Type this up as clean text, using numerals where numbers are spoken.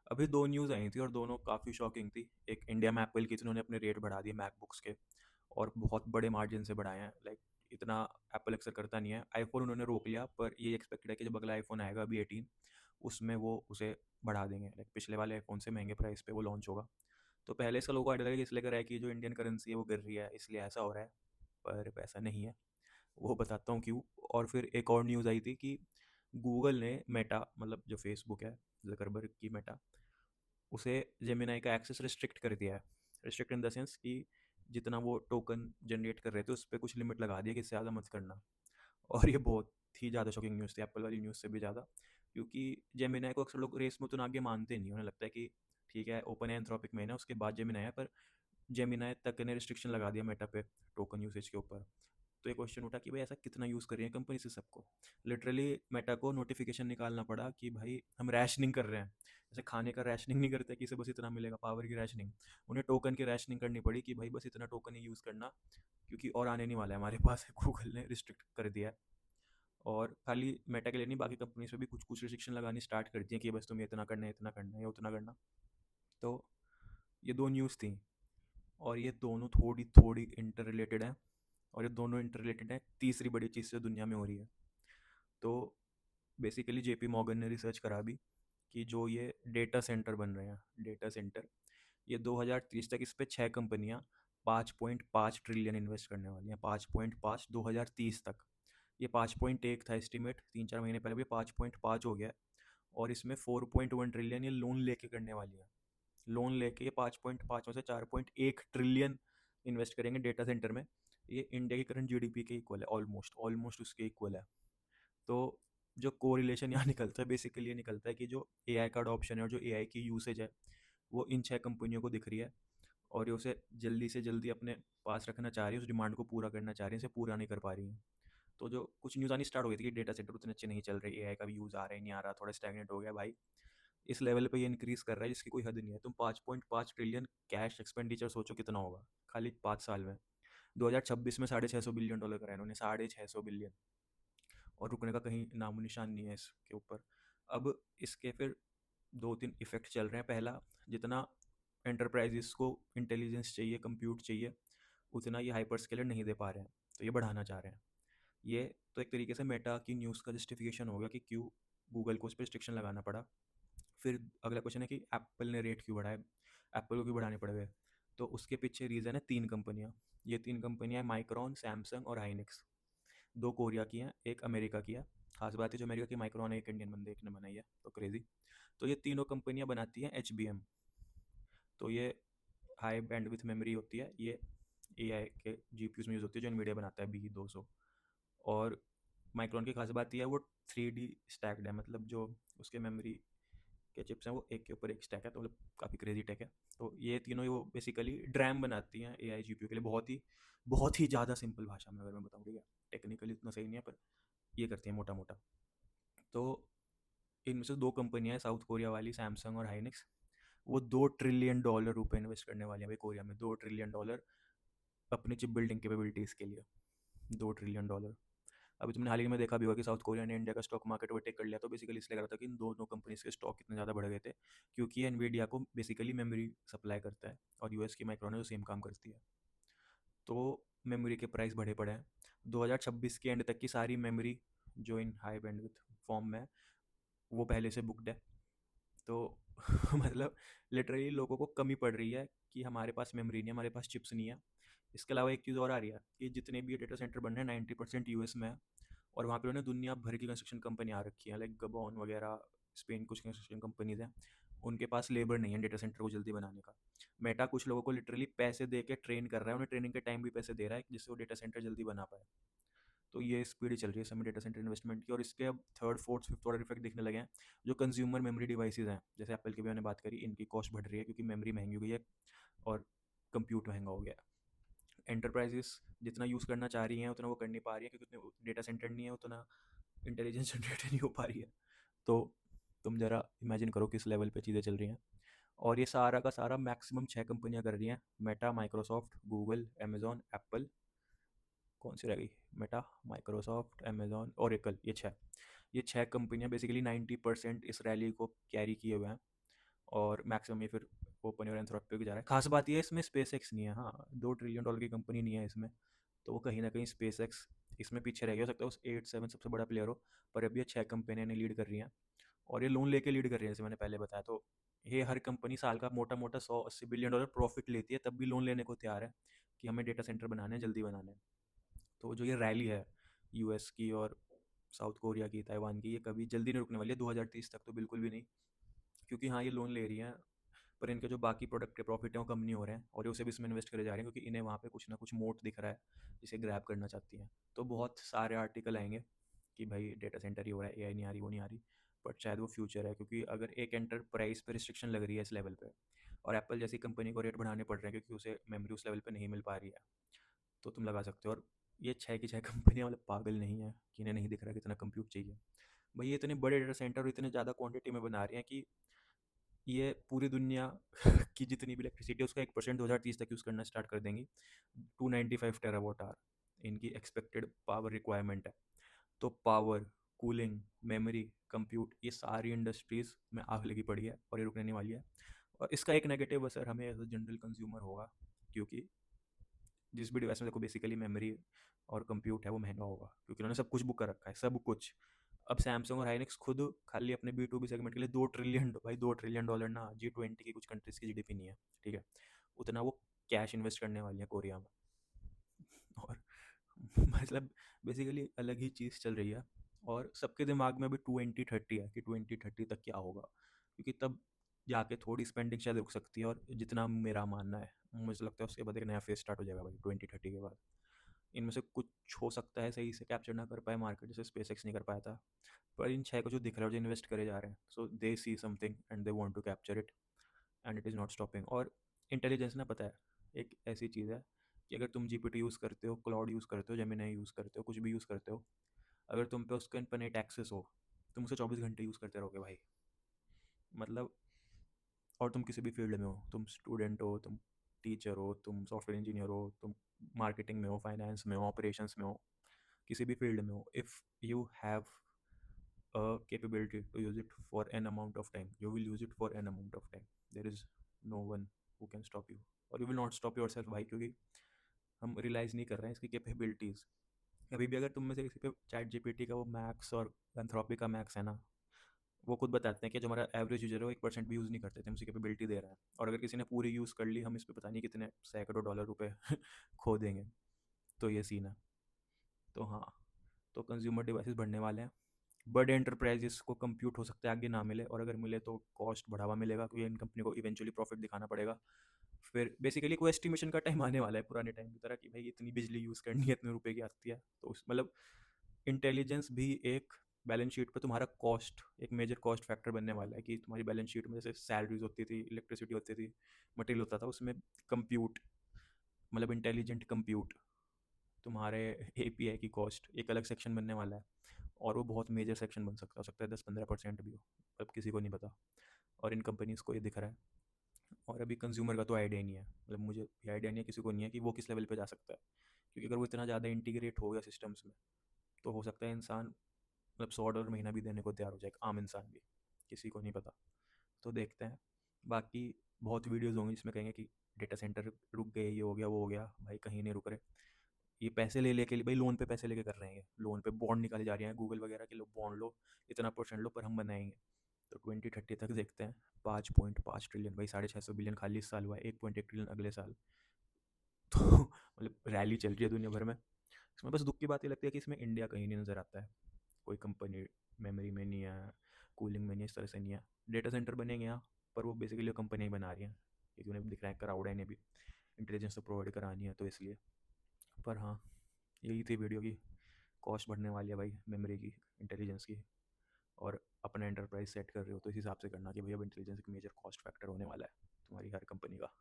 अभी 2 न्यूज़ आई थी और दोनों काफ़ी शॉकिंग थी। एक इंडिया में एप्पल की थी, उन्होंने अपने रेट बढ़ा दिए मैकबुक्स के और बहुत बड़े मार्जिन से बढ़ाए हैं। लाइक इतना एप्पल अक्सर करता नहीं है। आईफ़ोन उन्होंने रोक लिया, पर ये एक्सपेक्टेड है कि जब अगला आईफ़ोन आएगा अभी 18, उसमें वो उसे बढ़ा देंगे। लाइक पिछले वाले आईफ़ोन से महंगे प्राइस पे वो लॉन्च होगा। तो पहले इसका लोगों को आइडिया लगा कि इसलिए कर रहा है कि जो इंडियन करेंसी है वो गिर रही है, इसलिए ऐसा हो रहा है। पर ऐसा नहीं है, वो बताता हूँ क्यों। और फिर एक और न्यूज़ आई थी कि गूगल ने मेटा, मतलब जो फेसबुक है, ज़करबर्ग की मेटा, उसे जेमिनाई का एक्सेस रिस्ट्रिक्ट कर दिया है। रिस्ट्रिक्ट इन द सेंस कि जितना वो टोकन जनरेट कर रहे थे उस पर कुछ लिमिट लगा दिया कि इससे ज़्यादा मत करना। और ये बहुत ही ज़्यादा शॉकिंग न्यूज़ थी, एप्पल वाली न्यूज़ से भी ज़्यादा। क्योंकि जेमिनाई को अक्सर लोग रेस में उतना आगे मानते नहीं, उन्हें लगता है कि ठीक है ओपन एंथ्रोपिक में है ना, उसके बाद जेमिनाई है, पर जेमिनाई तक ने रिस्ट्रिक्शन लगा दिया मेटा पे टोकन यूसेज के ऊपर। तो ये क्वेश्चन उठा कि भाई ऐसा कितना यूज़ कर रही है कंपनी से सबको। लिटरली मेटा को नोटिफिकेशन निकालना पड़ा कि भाई हम रैशनिंग कर रहे हैं। जैसे खाने का रैशनिंग नहीं करते कि इसे बस इतना मिलेगा, पावर की रैशनिंग। उन्हें टोकन की रैशनिंग करनी पड़ी कि भाई बस इतना टोकन ही यूज़ करना, क्योंकि और आने नहीं वाला है हमारे पास। गूगल ने रिस्ट्रिक्ट कर दिया है। और खाली मेटा के लिए नहीं, बाकी कंपनीज पे भी कुछ कुछ रिस्ट्रिक्शन लगानी स्टार्ट कर दी है कि बस तुम्हें इतना करना है, इतना करना है या उतना करना। तो ये दो न्यूज़ थी, और ये दोनों थोड़ी थोड़ी इंटर रिलेटेड हैं। और ये दोनों इंटर रिलेटेड हैं तीसरी बड़ी चीज़ से दुनिया में हो रही है। तो बेसिकली जेपी मॉर्गन ने रिसर्च करा भी कि जो ये डेटा सेंटर बन रहे हैं, डेटा सेंटर, ये 2030 तक इस पे 6 कंपनियां 5.5 ट्रिलियन इन्वेस्ट करने वाली हैं। 5.5 2030 तक। ये 5.1 था एस्टिमेट 3-4 महीने पहले, भी 5.5 हो गया है। और इसमें 4.1 ट्रिलियन ये लोन लेके करने वाली है। लोन लेके ये 5.5 में से 4.1 ट्रिलियन इन्वेस्ट करेंगे डेटा सेंटर में। ये इंडिया की करंट जीडीपी के इक्वल है, ऑलमोस्ट ऑलमोस्ट उसके इक्वल है। तो जो कोरिलेशन यहाँ निकलता है, बेसिकली ये निकलता है कि जो एआई का अडॉप्शन है और जो एआई की यूसेज है, वो इन 6 कंपनियों को दिख रही है। और ये उसे जल्दी से जल्दी अपने पास रखना चाह रही है, उस डिमांड को पूरा करना चाह रही है, इसे पूरा नहीं कर पा रही है। तो जो कुछ न्यूज़ आनी स्टार्ट हो गई थी कि डेटा सेंटर उतने अच्छे नहीं चल रहे, एआई का भी यूज़ आ रहा है नहीं आ रहा, थोड़ा स्टैगनेट हो गया भाई। इस लेवल पे ये इंक्रीज कर रहा है जिसकी कोई हद नहीं है। तुम 5.5 ट्रिलियन कैश एक्सपेंडिचर सोचो कितना होगा खाली 5 साल में। 2026 में $650 बिलियन करा है इन्होंने, 650 बिलियन। और रुकने का कहीं नामो निशान नहीं है इसके ऊपर। अब इसके फिर दो तीन इफेक्ट चल रहे हैं। पहला, जितना एंटरप्राइजेस को इंटेलिजेंस चाहिए, कंप्यूट चाहिए, उतना ये हाइपर स्केलर नहीं दे पा रहे हैं, तो ये बढ़ाना चाह रहे हैं। ये तो एक तरीके से मेटा की न्यूज़ का जस्टिफिकेशन होगा कि क्यों गूगल को उस पर रिस्ट्रिक्शन लगाना पड़ा। फिर अगला क्वेश्चन है कि एप्पल ने रेट क्यों बढ़ाए, एप्पल को क्यों बढ़ाने पड़ गए। तो उसके पीछे रीज़न है 3 कंपनियाँ। ये 3 कंपनियाँ हैं, माइक्रॉन, सैमसंग और हाइनिक्स। 2 कोरिया की हैं, एक अमेरिका की है। खास बात है जो अमेरिका की माइक्रॉन है, एक इंडियन बंदे एक ने बनाई है, तो क्रेजी। तो ये तीनों कंपनियां बनाती हैं एच। तो ये हाई बैंडविथ मेमोरी होती है, ये AI के GPUs में यूज़ होती है, जो NVIDIA बनाता है B200। और माइक्रॉन की खास बात यह है वो 3D स्टैक्ड है, मतलब जो उसके मेमोरी के चिप्स हैं वो एक के ऊपर एक स्टैक है, तो मतलब काफ़ी क्रेजी टेक है। तो ये तीनों ही वो बेसिकली ड्रैम बनाती हैं AI GPU के लिए। बहुत ही ज़्यादा सिंपल भाषा में अगर मैं बताऊँ, ठीक है, टेक्निकली इतना सही नहीं है, पर ये करती हैं मोटा मोटा। तो इनमें से 2 कंपनियां हैं, साउथ कोरिया वाली सैमसंग और हाइनिक्स। वो $2 ट्रिलियन रुपए इन्वेस्ट करने वाली है भाई कोरिया में, $2 ट्रिलियन अपनी चिप बिल्डिंग कैपेबिलिटीज़ के लिए। $2 ट्रिलियन। अभी तुमने हाल ही में देखा भी होगा कि साउथ कोरिया ने इंडिया का स्टॉक मार्केट ओवरटेक कर लिया। तो बेसिकली इसलिए कर रहा था कि इन दोनों कंपनीज के स्टॉक कितने ज़्यादा बढ़ गए थे, क्योंकि ये एनवीडिया को बेसिकली मेमोरी सप्लाई करता है और यूएस की माइक्रोन है जो सेम काम करती है। तो मेमोरी के प्राइस बढ़े पड़े हैं। 2026 के एंड तक की सारी मेमोरी जो इन हाई बैंडविड्थ फॉर्म में है, वो पहले से बुकड है। तो मतलब लिटरली लोगों को कमी पड़ रही है कि हमारे पास मेमोरी नहीं है, हमारे पास चिप्स नहीं है। इसके अलावा एक चीज़ और आ रही है कि जितने भी डेटा सेंटर बन रहे हैं 90% यूएस में है। और वहाँ पे उन्होंने दुनिया भर की कंस्ट्रक्शन कंपनी आ रखी है, लाइक गबॉन वगैरह, स्पेन कुछ कंस्ट्रक्शन कंपनीज हैं। उनके पास लेबर नहीं है डेटा सेंटर को जल्दी बनाने का। मेटा कुछ लोगों को लिटरली पैसे दे के ट्रेन कर रहा है, उन्हें ट्रेनिंग के टाइम भी पैसे दे रहा है जिससे वो डेटा सेंटर जल्दी बना पाए। तो ये स्पीड ही चल रही है समय डेटा सेंटर इन्वेस्टमेंट की। और इसके अब third fourth fifth order effect दिखने लगे हैं। जो कंज्यूमर मेमोरी डिवाइसेज हैं, जैसे एप्पल की भी मैंने बात करी, इनकी कॉस्ट बढ़ रही है क्योंकि मेमोरी महंगी हो गई है और कंप्यूट महंगा हो गया है। एंटरप्राइजेस जितना यूज़ करना चाह रही हैं उतना वो कर नहीं पा रही है, क्योंकि उतने डेटा सेंटर नहीं है, उतना इंटेलिजेंस जनरेट नहीं हो पा रही है। तो तुम ज़रा इमेजिन करो किस लेवल पे चीज़ें चल रही हैं। और ये सारा का सारा मैक्सिमम 6 कंपनियां कर रही हैं, Meta, Microsoft, Google, Amazon, Apple. कौन सी रह गई? मेटा, माइक्रोसॉफ्ट, अमेजोन, ओरेकल, ये 6 कंपनियां बेसिकली 90% इस रैली को कैरी किए हुए हैं। और मैक्सिमम ये फिर ओपन और एंथ्रोपी जा रहा है। खास बात ये है इसमें स्पेस एक्स नहीं है, हाँ $2 ट्रिलियन की कंपनी नहीं है इसमें, तो वो कहीं ना कहीं स्पेस एक्स इसमें पीछे रह गया। हो सकता है उस 8-7 सबसे बड़ा प्लेयर हो, पर अभी ये 6 कंपनियाँ ने लीड कर रही हैं, और ये लोन लेके लीड कर रही है जैसे मैंने पहले बताया। तो ये हर कंपनी साल का मोटा मोटा $100-80 बिलियन प्रॉफिट लेती है, तब भी लोन लेने को तैयार है कि हमें डेटा सेंटर बनाने हैं, जल्दी बनाने हैं। तो जो ये रैली है यूएस की और साउथ कोरिया की, ताइवान की, ये कभी जल्दी नहीं रुकने वाली है, 2030 तक तो बिल्कुल भी नहीं। क्योंकि हाँ ये लोन ले रही हैं, पर इनके जो बाकी प्रोडक्ट के प्रॉफिट हैं वो कम नहीं हो रहे हैं, और ये उसे भी इसमें इन्वेस्ट करे जा रहे हैं क्योंकि इन्हें वहाँ पे कुछ ना कुछ मोट दिख रहा है जिसे ग्रैब करना चाहती हैं। तो बहुत सारे आर्टिकल आएंगे कि भाई डेटा सेंटर ही हो रहा है, एआई नहीं आ रही, वो नहीं आ रही, बट शायद वो फ्यूचर है। क्योंकि अगर एक एंटरप्राइज पे रिस्ट्रिक्शन लग रही है इस लेवल पे, और एप्पल जैसी कंपनी को रेट बढ़ाने पड़ रहे हैं क्योंकि उसे मेमोरी उस लेवल पे नहीं मिल पा रही है, तो तुम लगा सकते हो। और ये 6 की 6 कंपनियां मतलब पागल नहीं है कि इन्हें नहीं दिख रहा कितना कंप्यूट चाहिए। भाई ये इतने बड़े डेटा सेंटर और इतने ज़्यादा क्वांटिटी में बना रही हैं कि ये पूरी दुनिया की जितनी भी इलेक्ट्रिसिटी है उसका 1% 2030 तक यूज़ करना स्टार्ट कर देंगी। 295 टेरावाट आवर इनकी एक्सपेक्टेड पावर रिक्वायरमेंट है। तो पावर, कूलिंग, मेमोरी, कंप्यूट, ये सारी इंडस्ट्रीज़ में आग लगी पड़ी है और ये रुकने नहीं वाली है। और इसका एक नेगेटिव असर हमें एज अ जनरल कंज्यूमर होगा, क्योंकि जिस भी डिवाइस में देखो बेसिकली मेमोरी और कंप्यूट है वो महंगा होगा, क्योंकि उन्होंने सब कुछ बुक कर रखा है, सब कुछ। अब सैमसंग और हाइनिक्स खुद खाली अपने B2B सेगमेंट के लिए 2 ट्रिलियन, भाई $2 ट्रिलियन ना G20 की कुछ कंट्रीज़ की जीडीपी नहीं है, ठीक है, उतना वो कैश इन्वेस्ट करने वाली है कोरिया में। और मतलब बेसिकली अलग ही चीज़ चल रही है। और सबके दिमाग में अभी 2030 है कि 2030 तक क्या होगा, क्योंकि तब जाके थोड़ी स्पेंडिंग शायद रुक सकती है। और जितना मेरा मानना है, मुझे लगता है उसके बाद एक नया फेज स्टार्ट हो जाएगा भाई 2030 के बाद। इनमें से कुछ हो सकता है सही से कैप्चर ना कर पाए मार्केट, जैसे स्पेस एक्स नहीं कर पाया था, पर इन 6 को जो दिख रहा है और जो इन्वेस्ट करे जा रहे हैं, so they see something and they want to capture it, and it is not stopping. और इंटेलिजेंस ना, पता है, एक ऐसी चीज़ है कि अगर तुम जीपीटी यूज़ करते हो, क्लाउड यूज़ करते हो, जेमिनाई यूज़ करते हो, कुछ भी यूज़ करते हो, अगर तुम पे उसका इनफिनिट एक्सेस हो, तुम उसे 24 घंटे यूज़ करते रहोगे भाई। मतलब, और तुम किसी भी फील्ड में हो, तुम स्टूडेंट हो, तुम टीचर हो, तुम सॉफ्टवेयर इंजीनियर हो, तुम मार्केटिंग में हो, फाइनेंस में हो, ऑपरेशंस में हो, किसी भी फील्ड में हो, if you have a capability to use it for an amount of time, you will use it for an amount of time. There is no one who can stop you, और you will not stop yourself भाई, क्योंकि हम realise नहीं कर रहे हैं इसकी capabilities. अभी भी अगर तुम में से किसी पे चैट जीपीटी का वो मैक्स और एंथ्रोपी का मैक्स है ना, वो खुद बताते हैं कि जो हमारा एवरेज यूजर है वो 1% भी यूज़ नहीं करते थे, हम उसकी कैपेबिलिटी दे रहे हैं। और अगर किसी ने पूरी यूज़ कर ली, हम इस पे पता नहीं कितने सैकड़ों डॉलर रुपए खो देंगे। तो ये सीन है। तो हाँ, तो कंज्यूमर डिवाइसेस बढ़ने वाले हैं। बड़े एंटरप्राइजेस को कंप्यूट हो सकता है आगे ना मिले, और अगर मिले तो कॉस्ट बढ़ावा मिलेगा, क्योंकि इन कंपनी को इवेंचुअली प्रॉफिट दिखाना पड़ेगा। फिर बेसिकली कोई एस्टिमेशन का टाइम आने वाला है पुराने टाइम की तरह कि भाई इतनी बिजली यूज़ करनी है, इतने रुपए की आती है। तो उस मतलब इंटेलिजेंस भी एक बैलेंस शीट पे तुम्हारा कॉस्ट, एक मेजर कॉस्ट फैक्टर बनने वाला है, कि तुम्हारी बैलेंस शीट में जैसे सैलरीज होती थी, इलेक्ट्रिसिटी होती थी, मटेरियल होता था, उसमें कंप्यूट, मतलब इंटेलिजेंट कंप्यूट, तुम्हारे एपीआई की कॉस्ट एक अलग सेक्शन बनने वाला है। और वो बहुत मेजर सेक्शन बन सकता, हो सकता है 10-15% भी हो, अब किसी को नहीं पता। और इन कंपनीज़ को ये दिख रहा है। और अभी कंज्यूमर का तो आइडिया ही नहीं है, मतलब मुझे भी आइडिया नहीं है, किसी को नहीं है कि वो किस लेवल पे जा सकता है। क्योंकि अगर वो इतना ज़्यादा इंटीग्रेट हो गया सिस्टम्स में, तो हो सकता है इंसान मतलब $100 महीना भी देने को तैयार हो जाए, एक आम इंसान भी, किसी को नहीं पता। तो देखते हैं। बाकी बहुत वीडियोज़ होंगी जिसमें कहेंगे कि डेटा सेंटर रुक गए, ये हो गया, वो हो गया। भाई कहीं नहीं रुक रहे। ये पैसे ले लेके, भाई लोन पे पैसे लेके कर रहे हैं, ये लोन पे बॉन्ड निकाली जा रही हैं गूगल वगैरह के, लो बॉन्ड लो, इतना परसेंट लो, पर हम बनाएंगे। तो 2030 तक देखते हैं। 5.5 ट्रिलियन, भाई 650 बिलियन खाली इस साल हुआ है, 1.1 ट्रिलियन अगले साल। तो मतलब रैली चल रही है दुनिया भर में। इसमें बस दुख की बात ये लगती है कि इसमें इंडिया कहीं नहीं नज़र आता है। कोई कंपनी मेमोरी में नहीं है, कूलिंग में नहीं, इस तरह से नहीं है। डेटा सेंटर बनेंगे यहाँ, पर वो बेसिकली कंपनी ही बना रही हैं, क्योंकि उन्हें दिख रहा है क्राउड है, इन्हें भी इंटेलिजेंस तो प्रोवाइड करानी है, तो इसलिए। पर हाँ, यही थी वीडियो की। कॉस्ट बढ़ने वाली है भाई मेमोरी की, इंटेलिजेंस की। और अपना एंटरप्राइज सेट कर रहे हो तो इस हिसाब से करना कि भाई अब इंटेलिजेंस एक मेजर कॉस्ट फैक्टर होने वाला है तुम्हारी हर कंपनी का।